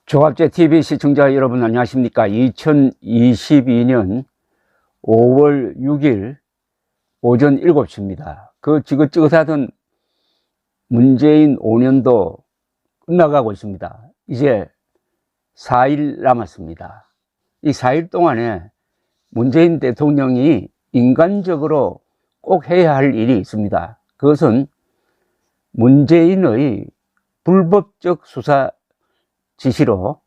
조갑제 TV 시청자 여러분 안녕하십니까? 2022년 5월 6일 오전 7시입니다. 그 지긋지긋하던 문재인 5년도 끝나가고 있습니다. 이제 4일 남았습니다. 이 4일 동안에 문재인 대통령이 인간적으로 꼭 해야 할 일이 있습니다. 그것은 문재인의 불법적 수사 지시로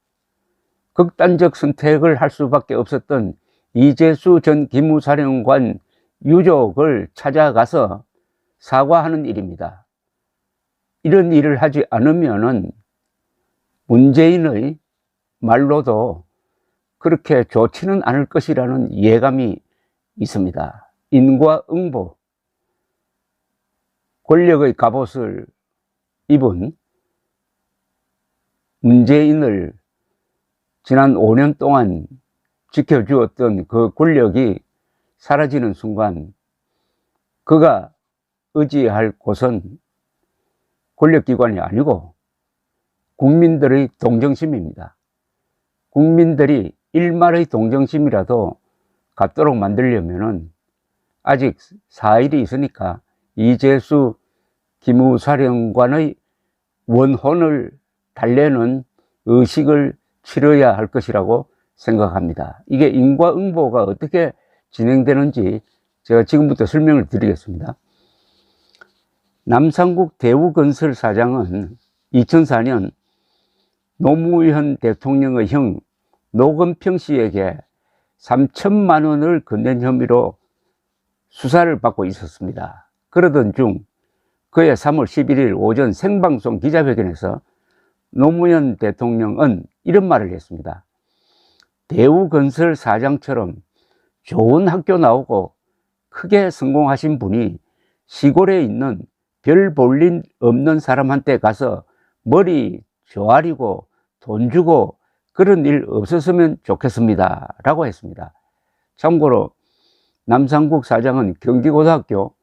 극단적 선택을 할 수밖에 없었던 이재수 전 기무사령관 유족을 찾아가서 사과하는 일입니다. 이런 일을 하지 않으면은 문재인의 말로도 그렇게 좋지는 않을 것이라는 예감이 있습니다. 인과응보, 권력의 갑옷을 입은 문재인을 지난 5년 동안 지켜주었던 그 권력이 사라지는 순간 그가 의지할 곳은 권력기관이 아니고 국민들의 동정심입니다. 국민들이 일말의 동정심이라도 갖도록 만들려면은 아직 4일이 있으니까 이재수 기무사령관의 원혼을 달래는 의식을 치러야 할 것이라고 생각합니다. 이게 인과응보가 어떻게 진행되는지 제가 지금부터 설명을 드리겠습니다. 남산국 대우건설 사장은 2004년 노무현 대통령의 형 노건평 씨에게 3천만 원을 건넨 혐의로 수사를 받고 있었습니다. 그러던 중 그해 3월 11일 오전 생방송 기자회견에서 노무현 대통령은 이런 말을 했습니다. 대우건설 사장처럼 좋은 학교 나오고 크게 성공하신 분이 시골에 있는 별 볼 일 없는 사람한테 가서 머리 조아리고 돈 주고 그런 일 없었으면 좋겠습니다 라고 했습니다. 참고로 남산국 사장은 경기고등학교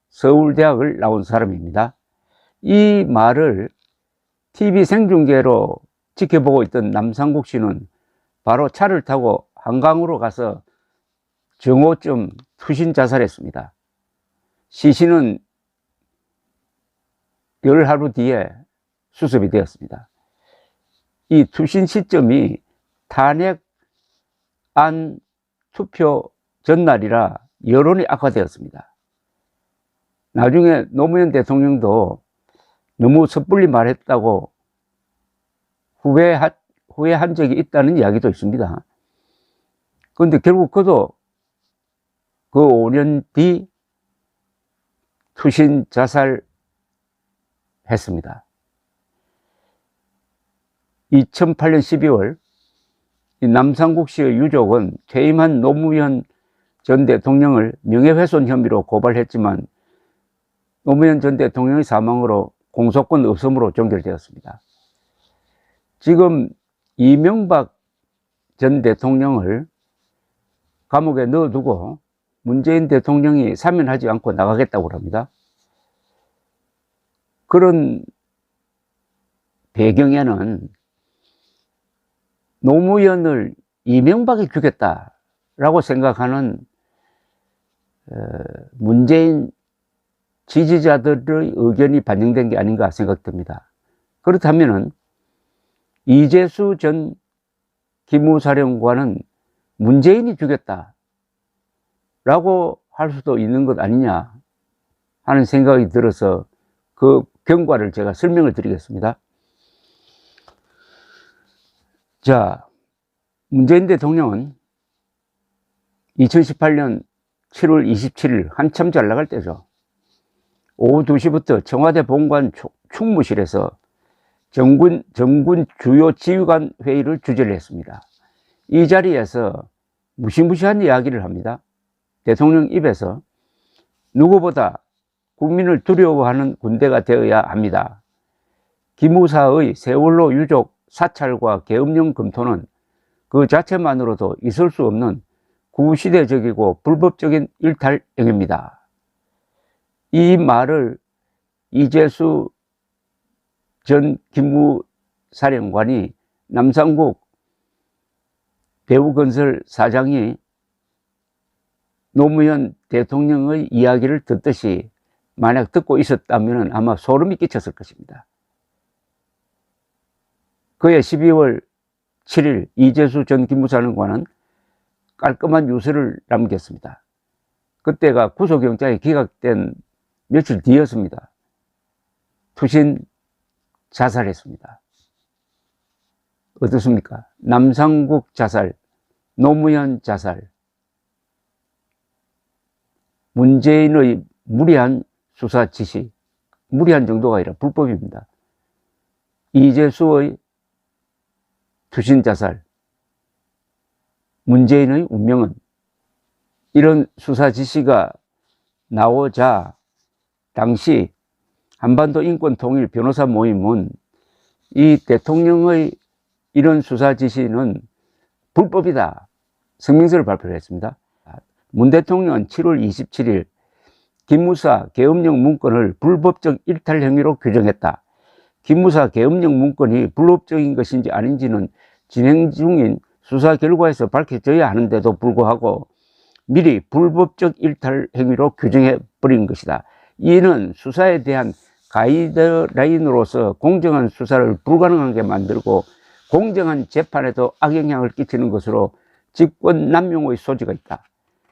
서울대학을 나온 사람입니다. 이 말을 TV 생중계로 지켜보고 있던 남산국 씨는 바로 차를 타고 한강으로 가서 정오쯤 투신 자살했습니다. 시신은 열하루 뒤에 수습이 되었습니다. 이 투신 시점이 탄핵안 투표 전날이라 여론이 악화되었습니다. 나중에 노무현 대통령도 너무 섣불리 말했다고 후회한 적이 있다는 이야기도 있습니다. 그런데 결국 그도 그 5년 뒤 투신 자살했습니다. 2008년 12월 남산국 씨의 유족은 퇴임한 노무현 전 대통령을 명예훼손 혐의로 고발했지만 노무현 전 대통령의 사망으로 공소권 없음으로 종결되었습니다. 지금 이명박 전 대통령을 감옥에 넣어두고 문재인 대통령이 사면하지 않고 나가겠다고 합니다. 그런 배경에는 노무현을 이명박이 죽였다라고 생각하는 문재인 지지자들의 의견이 반영된 게 아닌가 생각됩니다. 그렇다면 이재수 전 기무사령관은 문재인이 죽였다라고 할 수도 있는 것 아니냐 하는 생각이 들어서 그 경과를 제가 설명을 드리겠습니다. 자, 문재인 대통령은 2018년 7월 27일 한참 잘 나갈 때죠. 오후 2시부터 청와대 본관 충무실에서 정군 주요 지휘관 회의를 주재를 했습니다. 이 자리에서 무시무시한 이야기를 합니다. 대통령 입에서 누구보다 국민을 두려워하는 군대가 되어야 합니다. 기무사의 세월호 유족 사찰과 계엄령 검토는 그 자체만으로도 있을 수 없는 구시대적이고 불법적인 일탈행위입니다. 이 말을 이재수 전 기무사령관이 남상국 대우건설 사장이 노무현 대통령의 이야기를 듣듯이 만약 듣고 있었다면 아마 소름이 끼쳤을 것입니다. 그해 12월 7일 이재수 전 기무사령관은 깔끔한 유서를 남겼습니다. 그때가 구속영장이 기각된 며칠 뒤였습니다. 투신 자살했습니다. 어떻습니까? 남상국 자살, 노무현 자살, 문재인의 무리한 수사 지시, 무리한 정도가 아니라 불법입니다. 이재수의 투신 자살, 문재인의 운명은, 이런 수사 지시가 나오자 당시 한반도 인권통일 변호사 모임은 이 대통령의 이런 수사 지시는 불법이다 성명서를 발표를 했습니다. 문 대통령은 7월 27일 기무사 계엄령 문건을 불법적 일탈 행위로 규정했다. 기무사 계엄령 문건이 불법적인 것인지 아닌지는 진행 중인 수사 결과에서 밝혀져야 하는데도 불구하고 미리 불법적 일탈 행위로 규정해 버린 것이다. 이는 수사에 대한 가이드라인으로서 공정한 수사를 불가능하게 만들고 공정한 재판에도 악영향을 끼치는 것으로 직권남용의 소지가 있다.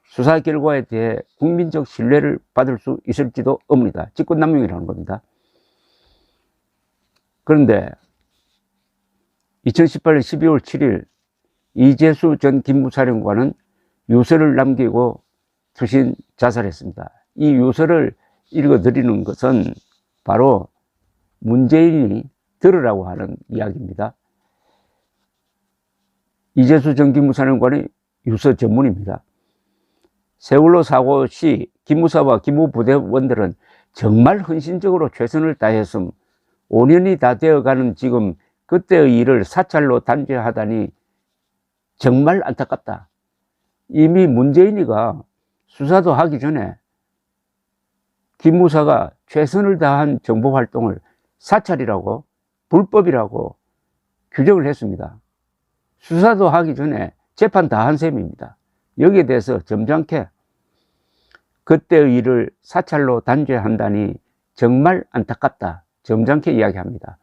수사 결과에 대해 국민적 신뢰를 받을 수 있을지도 없습니다. 직권남용이라는 겁니다. 그런데 2018년 12월 7일 이재수 전 기무사령관은 유서를 남기고 투신 자살했습니다. 이 유서를 읽어드리는 것은 바로 문재인이 들으라고 하는 이야기입니다. 이재수 전 기무사령관의 유서 전문입니다. 세월호 사고 시 기무사와 기무부대원들은 정말 헌신적으로 최선을 다했음 5년이 다 되어가는 지금 그때의 일을 사찰로 단죄하다니 정말 안타깝다. 이미 문재인이가 수사도 하기 전에 기무사가 최선을 다한 정보활동을 사찰이라고 불법이라고 규정을 했습니다. 수사도 하기 전에 재판 다 한 셈입니다. 여기에 대해서 점잖게 그때의 일을 사찰로 단죄한다니 정말 안타깝다. 점잖게 이야기합니다.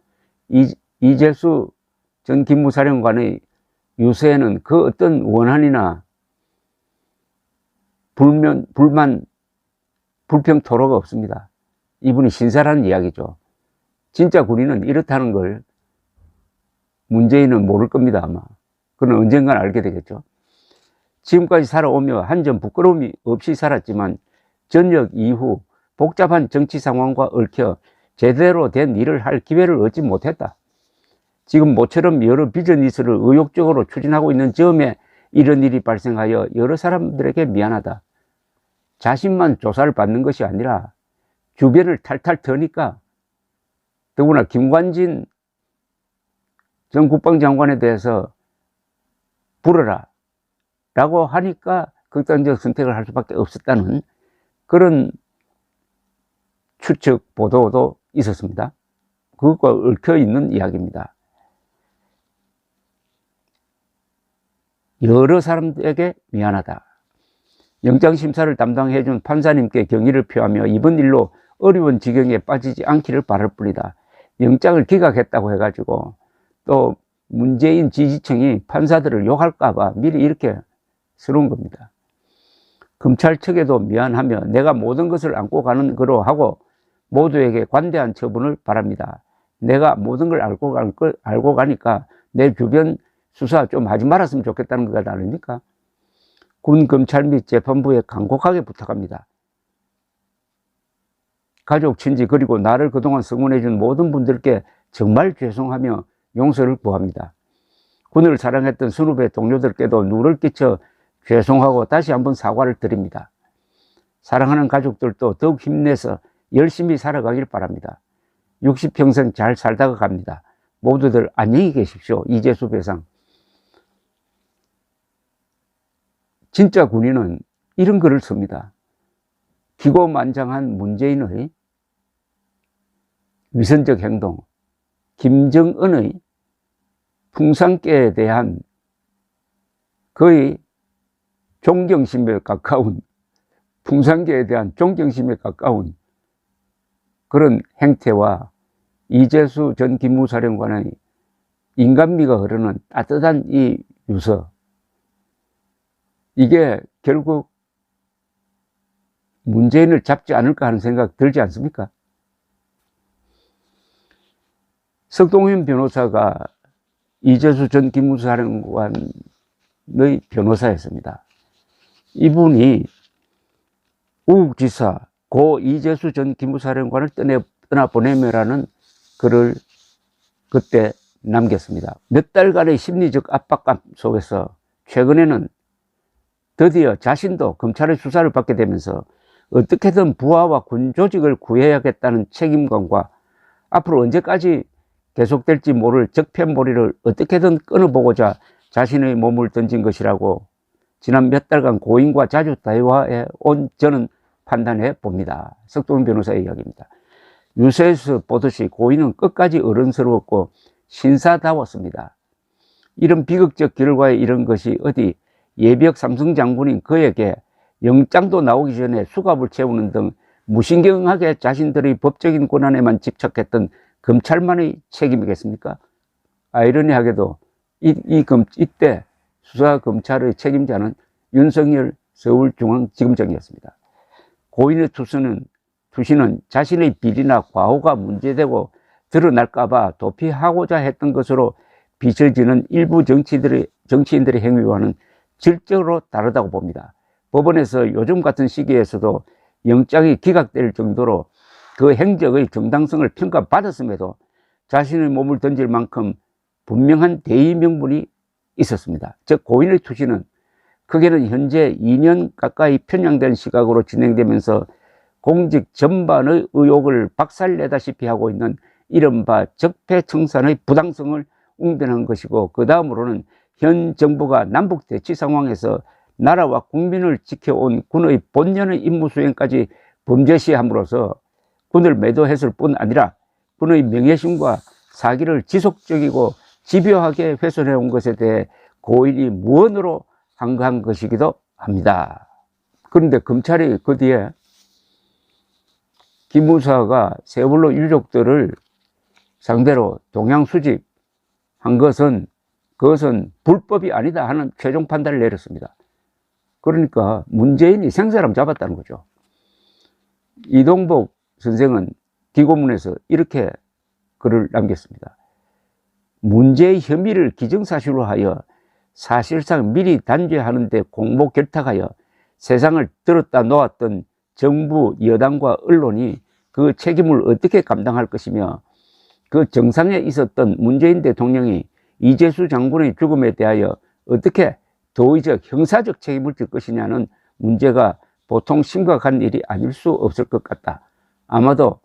이재수 전 기무사령관의 유서에는 그 어떤 원한이나 불만, 불평 토로가 없습니다. 이분이 신사라는 이야기죠. 진짜 군인은 이렇다는 걸 문재인은 모를 겁니다, 아마. 그는 언젠간 알게 되겠죠. 지금까지 살아오며 한 점 부끄러움이 없이 살았지만 전역 이후 복잡한 정치 상황과 얽혀 제대로 된 일을 할 기회를 얻지 못했다. 지금 모처럼 여러 비즈니스를 의욕적으로 추진하고 있는 즈음에 이런 일이 발생하여 여러 사람들에게 미안하다. 자신만 조사를 받는 것이 아니라 주변을 탈탈 터니까 더구나 김관진 전 국방장관에 대해서 불어라 라고 하니까 극단적 선택을 할 수밖에 없었다는 그런 추측 보도도 있었습니다. 그것과 얽혀 있는 이야기입니다. 여러 사람들에게 미안하다. 영장심사를 담당해준 판사님께 경의를 표하며 이번 일로 어려운 지경에 빠지지 않기를 바랄 뿐이다. 영장을 기각했다고 해가지고 또 문재인 지지층이 판사들을 욕할까봐 미리 이렇게 서러운 겁니다. 검찰 측에도 미안하며 내가 모든 것을 안고 가는 거로 하고 모두에게 관대한 처분을 바랍니다. 내가 모든 걸 알고 가니까 내 주변 수사 좀 하지 말았으면 좋겠다는 것 아닙니까? 군, 검찰 및 재판부에 간곡하게 부탁합니다. 가족, 친지 그리고 나를 그동안 성원해준 모든 분들께 정말 죄송하며 용서를 구합니다. 군을 사랑했던 선후배 동료들께도 누를 끼쳐 죄송하고 다시 한번 사과를 드립니다. 사랑하는 가족들도 더욱 힘내서 열심히 살아가길 바랍니다. 60평생 잘 살다가 갑니다. 모두들 안녕히 계십시오. 이재수 배상. 진짜 군인은 이런 글을 씁니다. 기고만장한 문재인의 위선적 행동, 김정은의 풍산계에 대한 거의 존경심에 가까운, 풍산계에 대한 존경심에 가까운 그런 행태와 이재수 전 기무사령관의 인간미가 흐르는 따뜻한 이 유서, 이게 결국 문재인을 잡지 않을까 하는 생각 들지 않습니까? 석동현 변호사가 이재수 전 기무사령관의 변호사였습니다. 이분이 우국지사 고 이재수 전 기무사령관을 떠나보내며라는 글을 그때 남겼습니다. 몇 달간의 심리적 압박감 속에서 최근에는 드디어 자신도 검찰의 수사를 받게 되면서 어떻게든 부하와 군 조직을 구해야겠다는 책임감과 앞으로 언제까지 계속될지 모를 적폐몰이를 어떻게든 끊어보고자 자신의 몸을 던진 것이라고 지난 몇 달간 고인과 자주 대화해 온 저는 판단해 봅니다. 석동현 변호사의 이야기입니다. 유서에서 보듯이 고인은 끝까지 어른스러웠고 신사다웠습니다. 이런 비극적 결과에 이른 것이 어디 예비역 삼성 장군인 그에게 영장도 나오기 전에 수갑을 채우는 등 무신경하게 자신들의 법적인 권한에만 집착했던 검찰만의 책임이겠습니까? 아이러니하게도 이때 수사검찰의 책임자는 윤석열 서울중앙지검장이었습니다. 고인의 투신은 자신의 비리나 과오가 문제되고 드러날까봐 도피하고자 했던 것으로 비춰지는 일부 정치인들의 행위와는 질적으로 다르다고 봅니다. 법원에서 요즘 같은 시기에서도 영장이 기각될 정도로 그 행적의 정당성을 평가받았음에도 자신의 몸을 던질 만큼 분명한 대의 명분이 있었습니다. 즉 고인의 투신은 크게는 현재 2년 가까이 편향된 시각으로 진행되면서 공직 전반의 의혹을 박살내다시피 하고 있는 이른바 적폐청산의 부당성을 웅변한 것이고, 그 다음으로는 현 정부가 남북 대치 상황에서 나라와 국민을 지켜온 군의 본연의 임무 수행까지 범죄시함으로써 군을 매도했을 뿐 아니라 군의 명예심과 사기를 지속적이고 집요하게 훼손해온 것에 대해 고인이 무언으로 항거한 것이기도 합니다. 그런데 검찰이 그 뒤에 기무사가 세월호 유족들을 상대로 동향 수집한 그것은 불법이 아니다 하는 최종 판단을 내렸습니다. 그러니까 문재인이 생사람 잡았다는 거죠. 이동복 선생은 기고문에서 이렇게 글을 남겼습니다. 문제의 혐의를 기정사실로 하여 사실상 미리 단죄하는 데 공모 결탁하여 세상을 들었다 놓았던 정부, 여당과 언론이 그 책임을 어떻게 감당할 것이며, 그 정상에 있었던 문재인 대통령이 이재수 장군의 죽음에 대하여 어떻게 도의적, 형사적 책임을 질 것이냐는 문제가 보통 심각한 일이 아닐 수 없을 것 같다. 아마도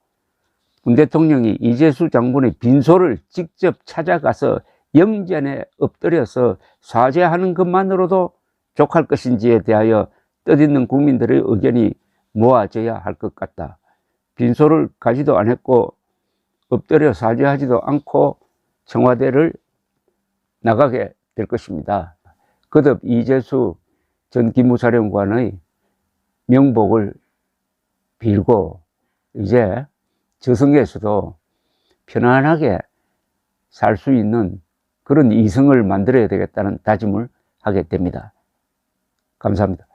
문 대통령이 이재수 장군의 빈소를 직접 찾아가서 영전에 엎드려서 사죄하는 것만으로도 족할 것인지에 대하여 뜻있는 국민들의 의견이 모아져야 할 것 같다. 빈소를 가지도 않았고 엎드려 사죄하지도 않고 청와대를 나가게 될 것입니다. 거듭 이재수 전 기무사령관의 명복을 빌고 이제 저승에서도 편안하게 살 수 있는 그런 이성을 만들어야 되겠다는 다짐을 하게 됩니다. 감사합니다.